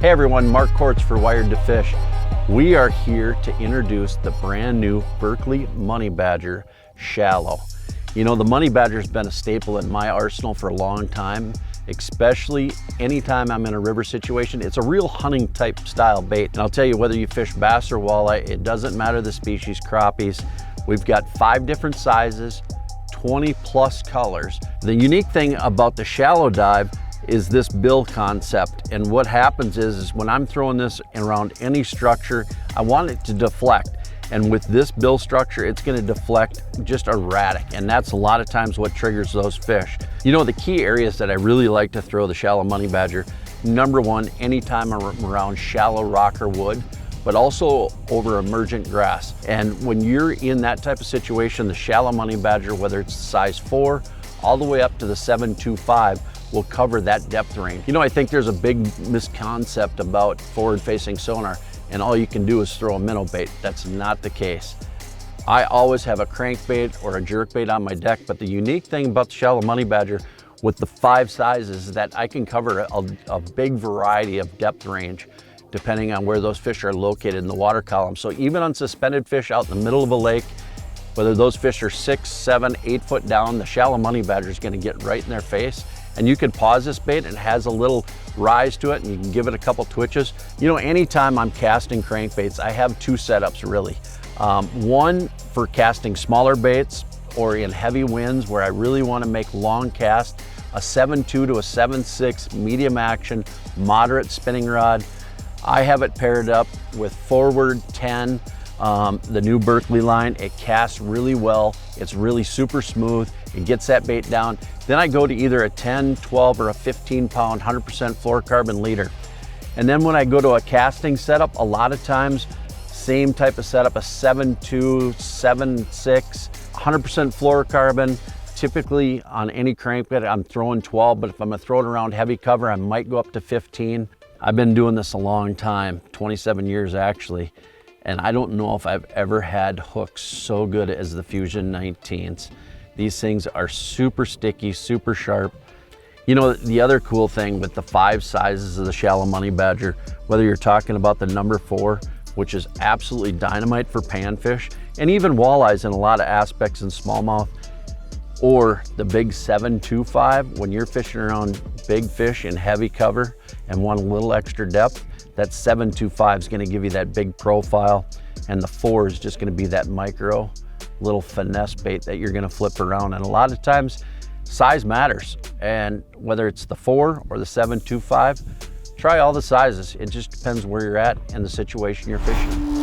Hey everyone, Mark Kortz for Wired to Fish. We are here to introduce the brand new Berkley Money Badger Shallow. You know, the Money Badger's been a staple in my arsenal for a long time, especially anytime I'm in a river situation. It's a real hunting type style bait. And I'll tell you, whether you fish bass or walleye, it doesn't matter the species, crappies. We've got 5 different sizes, 20 plus colors. The unique thing about the shallow dive is this bill concept. And what happens is when I'm throwing this around any structure, I want it to deflect. And with this bill structure, it's gonna deflect just erratic. And that's a lot of times what triggers those fish. You know, the key areas that I really like to throw the shallow money badger, number one, anytime I'm around shallow rock or wood, but also over emergent grass. And when you're in that type of situation, the shallow money badger, whether it's size 4, all the way up to the 7.25, will cover that depth range. You know, I think there's a big misconcept about forward-facing sonar and all you can do is throw a minnow bait. That's not the case. I always have a crankbait or a jerkbait on my deck, but the unique thing about the shallow money badger with the 5 sizes is that I can cover a big variety of depth range depending on where those fish are located in the water column. So even on suspended fish out in the middle of a lake, whether those fish are 6, 7, 8 foot down, the shallow money badger is gonna get right in their face. And you can pause this bait, and it has a little rise to it, and you can give it a couple twitches. You know, anytime I'm casting crankbaits, I have 2 setups really. One for casting smaller baits or in heavy winds where I really wanna make long casts, a 7.2 to a 7.6 medium action, moderate spinning rod. I have it paired up with Forward 10, the new Berkley line. It casts really well. It's really super smooth. It gets that bait down. Then I go to either a 10, 12, or a 15 pound 100% fluorocarbon leader. And then when I go to a casting setup, a lot of times, same type of setup, a 7.2, 7.6, 100% fluorocarbon. Typically on any crankbait, I'm throwing 12, but if I'm gonna throw it around heavy cover, I might go up to 15. I've been doing this a long time, 27 years actually. And I don't know if I've ever had hooks so good as the Fusion 19s. These things are super sticky, super sharp. You know, the other cool thing with the 5 sizes of the shallow money badger, whether you're talking about the number 4, which is absolutely dynamite for panfish, and even walleyes in a lot of aspects in smallmouth, or the big 7.25, when you're fishing around big fish in heavy cover and want a little extra depth, that 7.25 is gonna give you that big profile, and the 4 is just gonna be that micro little finesse bait that you're gonna flip around. And a lot of times, size matters. And whether it's the 4 or the 7.25, try all the sizes. It just depends where you're at and the situation you're fishing.